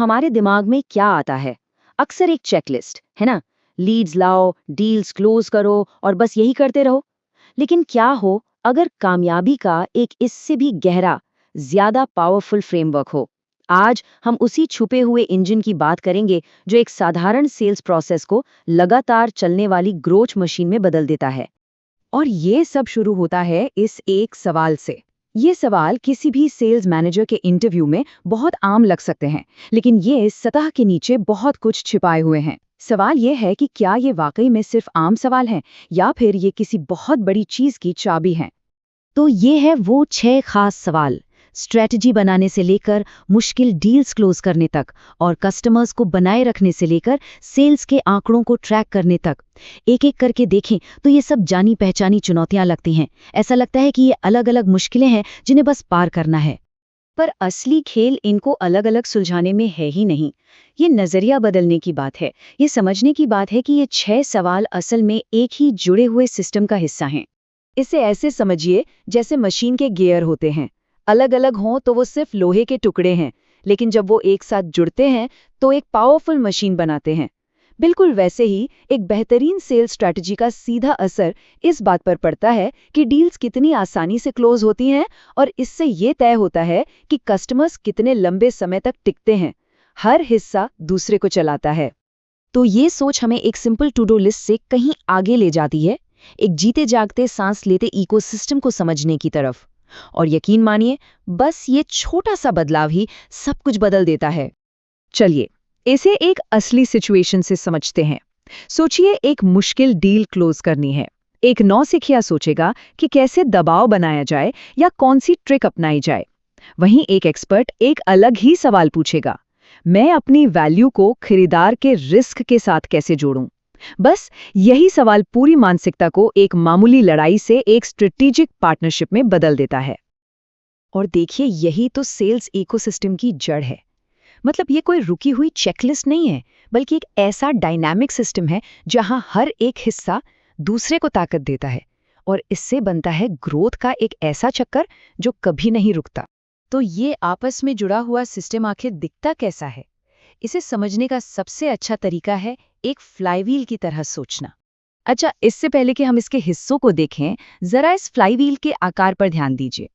हमारे दिमाग में क्या आता है? अक्सर एक चेकलिस्ट, है ना? लीड्स लाओ, डील्स क्लोज करो और बस यही करते रहो। लेकिन क्या हो अगर कामयाबी का एक इससे भी गहरा, ज्यादा पावरफुल फ्रेमवर्क हो? आज हम उसी छुपे हुए इंजन की बात करेंगे जो एक साधारण सेल्स प्रोसेस को लगातार चलने वाली ग्रोथ मशीन में बदल देता है। और ये सब शुरू होता है इस एक सवाल से। ये सवाल किसी भी सेल्स मैनेजर के इंटरव्यू में बहुत आम लग सकते हैं, लेकिन ये सतह के नीचे बहुत कुछ छिपाए हुए हैं। सवाल ये है कि क्या ये वाकई में सिर्फ आम सवाल है या फिर ये किसी बहुत बड़ी चीज की चाबी है। तो ये है वो 6 खास सवाल, स्ट्रेटजी बनाने से लेकर मुश्किल डील्स क्लोज करने तक और कस्टमर्स को बनाए रखने से लेकर सेल्स के आंकड़ों को ट्रैक करने तक। एक एक करके देखें तो ये सब जानी पहचानी चुनौतियां लगती हैं। ऐसा लगता है कि ये अलग अलग मुश्किलें हैं जिन्हें बस पार करना है। पर असली खेल इनको अलग अलग सुलझाने में है ही नहीं। ये नजरिया बदलने की बात है। ये समझने की बात है कि ये 6 सवाल असल में एक ही जुड़े हुए सिस्टम का हिस्सा हैं। इसे ऐसे समझिए जैसे मशीन के गियर होते हैं। अलग अलग हों तो वो सिर्फ लोहे के टुकड़े हैं, लेकिन जब वो एक साथ जुड़ते हैं तो एक पावरफुल मशीन बनाते हैं। बिल्कुल वैसे ही एक बेहतरीन सेल्स स्ट्रैटेजी का सीधा असर इस बात पर पड़ता है कि डील्स कितनी आसानी से क्लोज होती हैं, और इससे ये तय होता है कि कस्टमर्स कितने लंबे समय तक टिकते हैं। हर हिस्सा दूसरे को चलाता है। तो ये सोच हमें एक सिंपल टू डू लिस्ट से कहीं आगे ले जाती है, एक जीते जागते सांस लेते इकोसिस्टम को समझने की तरफ। और यकीन मानिए, बस ये छोटा सा बदलाव ही सब कुछ बदल देता है। चलिए इसे एक असली सिचुएशन से समझते हैं। सोचिए एक मुश्किल डील क्लोज करनी है। एक नौसिखिया सोचेगा कि कैसे दबाव बनाया जाए या कौन सी ट्रिक अपनाई जाए। वहीं एक एक्सपर्ट एक अलग ही सवाल पूछेगा, मैं अपनी वैल्यू को खरीदार के रिस्क के साथ कैसे जोड़ूं। बस यही सवाल पूरी मानसिकता को एक मामूली लड़ाई से एक स्ट्रेटेजिक पार्टनरशिप में बदल देता है। और देखिए, यही तो सेल्स इकोसिस्टम की जड़ है। मतलब ये कोई रुकी हुई चेकलिस्ट नहीं है, बल्कि एक ऐसा डायनामिक सिस्टम है जहां हर एक हिस्सा दूसरे को ताकत देता है, और इससे बनता है ग्रोथ का एक ऐसा चक्कर जो कभी नहीं रुकता। तो ये आपस में जुड़ा हुआ सिस्टम आखिर दिखता कैसा है? इसे समझने का सबसे अच्छा तरीका है एक फ्लाईव्हील की तरह सोचना। अच्छा, इससे पहले कि हम इसके हिस्सों को देखें, जरा इस फ्लाईव्हील के आकार पर ध्यान दीजिए।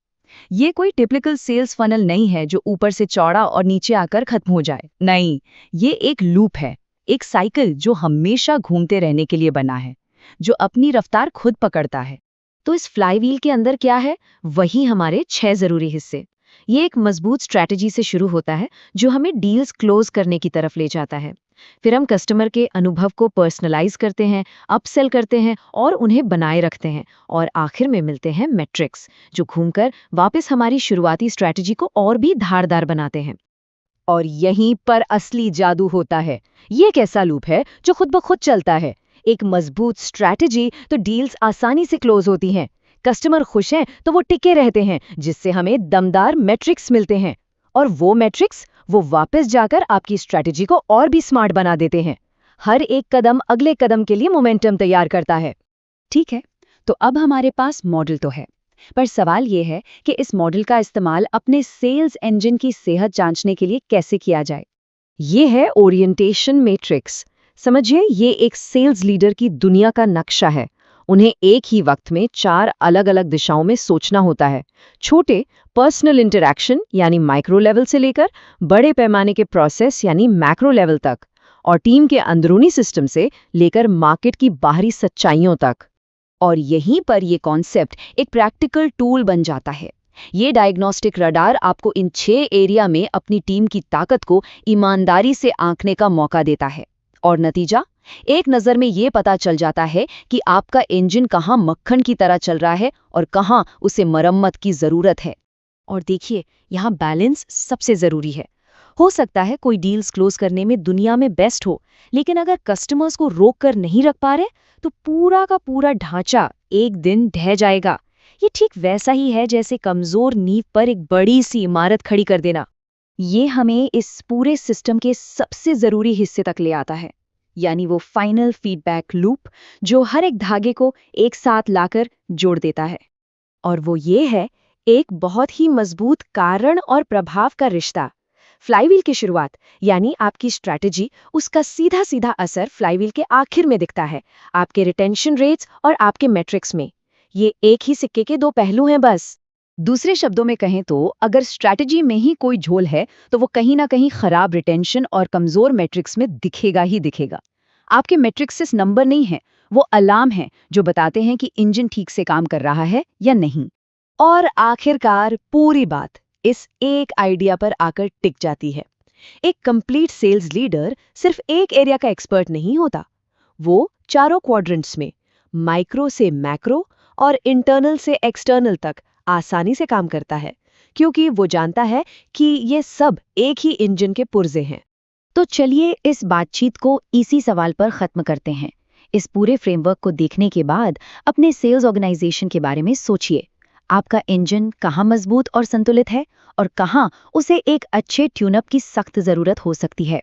ये कोई टिपिकल सेल्स फनल नहीं है जो ऊपर से चौड़ा और नीचे आकर खत्म हो जाए। नहीं, ये एक लूप है, एक साइकिल जो हमेशा घूमते रहने के लिए बना है, जो अपनी रफ्तार खुद पकड़ता है। तो इस फ्लाईव्हील के अंदर क्या है? वही हमारे 6 जरूरी हिस्से। ये एक मजबूत स्ट्रैटेजी से शुरू होता है जो हमें डील्स क्लोज करने की तरफ ले जाता है। फिर हम कस्टमर के अनुभव को पर्सनलाइज करते हैं, अपसेल करते हैं और उन्हें बनाए रखते हैं, और आखिर में मिलते हैं मैट्रिक्स, जो घूमकर वापस हमारी शुरुआती स्ट्रैटेजी को और भी धारदार बनाते हैं। और यहीं पर असली जादू होता है। ये एक ऐसा लूप है जो खुद ब खुद चलता है। एक मजबूत स्ट्रैटेजी तो डील्स आसानी से क्लोज होती हैं, कस्टमर खुश हैं तो वो टिके रहते हैं, जिससे हमें दमदार मैट्रिक्स मिलते हैं। और वो मैट्रिक्स वो वापस जाकर आपकी स्ट्रैटेजी को और भी स्मार्ट बना देते हैं। हर एक कदम अगले कदम के लिए मोमेंटम तैयार करता है। ठीक है, तो अब हमारे पास मॉडल तो है, पर सवाल ये है कि इस मॉडल का इस्तेमाल अपने सेल्स इंजन की सेहत जांचने के लिए कैसे किया जाए। ये है ओरिएंटेशन मैट्रिक्स। समझिए, ये एक सेल्स लीडर की दुनिया का नक्शा है। उन्हें एक ही वक्त में 4 अलग अलग दिशाओं में सोचना होता है। छोटे पर्सनल इंटरैक्शन यानी माइक्रो लेवल से लेकर बड़े पैमाने के प्रोसेस यानी मैक्रो लेवल तक, और टीम के अंदरूनी सिस्टम से लेकर मार्केट की बाहरी सच्चाइयों तक। और यहीं पर ये कॉन्सेप्ट एक प्रैक्टिकल टूल बन जाता है। ये डायग्नोस्टिक रडार आपको इन 6 एरिया में अपनी टीम की ताकत को ईमानदारी से आंकने का मौका देता है। और नतीजा, एक नज़र में ये पता चल जाता है कि आपका इंजन कहाँ मक्खन की तरह चल रहा है और कहाँ उसे मरम्मत की ज़रूरत है। और देखिए, यहाँ बैलेंस सबसे ज़रूरी है। हो सकता है कोई डील्स क्लोज करने में दुनिया में बेस्ट हो, लेकिन अगर कस्टमर्स को रोक कर नहीं रख पा रहे, तो पूरा का पूरा ढांचा एक दिन ढह जाएगा। ये ठीक वैसा ही है जैसे कमज़ोर नींव पर एक बड़ी सी इमारत खड़ी कर देना। ये हमें इस पूरे सिस्टम के सबसे ज़रूरी हिस्से तक ले आता है, यानी वो फाइनल फीडबैक लूप जो हर एक धागे को एक साथ लाकर जोड़ देता है। और वो ये है एक बहुत ही मजबूत कारण और प्रभाव का रिश्ता। फ्लाईव्हील की शुरुआत यानी आपकी स्ट्रैटेजी, उसका सीधा सीधा असर फ्लाईव्हील के आखिर में दिखता है, आपके रिटेंशन रेट्स और आपके मैट्रिक्स में। ये एक ही सिक्के के दो पहलू हैं बस। दूसरे शब्दों में कहें तो अगर स्ट्रैटेजी में ही कोई झोल है तो वो कहीं ना कहीं खराब रिटेंशन और कमजोर मैट्रिक्स में दिखेगा ही दिखेगा। आपके मैट्रिक्स सिर्फ नंबर नहीं है, वो अलार्म है जो बताते हैं कि इंजन ठीक से काम कर रहा है या नहीं। और आखिरकार पूरी बात इस एक आइडिया पर आकर टिक जाती है। एक कंप्लीट सेल्स लीडर सिर्फ एक एरिया का एक्सपर्ट नहीं होता। वो चारों क्वाड्रेंट्स में, माइक्रो से मैक्रो और इंटरनल से एक्सटर्नल तक आसानी से काम करता है, क्योंकि वो जानता है कि ये सब एक ही इंजन के पुर्जे हैं। तो चलिए इस बातचीत को इसी सवाल पर खत्म करते हैं। इस पूरे फ्रेमवर्क को देखने के बाद अपने सेल्स ऑर्गेनाइजेशन के बारे में सोचिए। आपका इंजन कहाँ मजबूत और संतुलित है और कहाँ उसे एक अच्छे ट्यूनअप की सख्त जरूरत हो सकती है।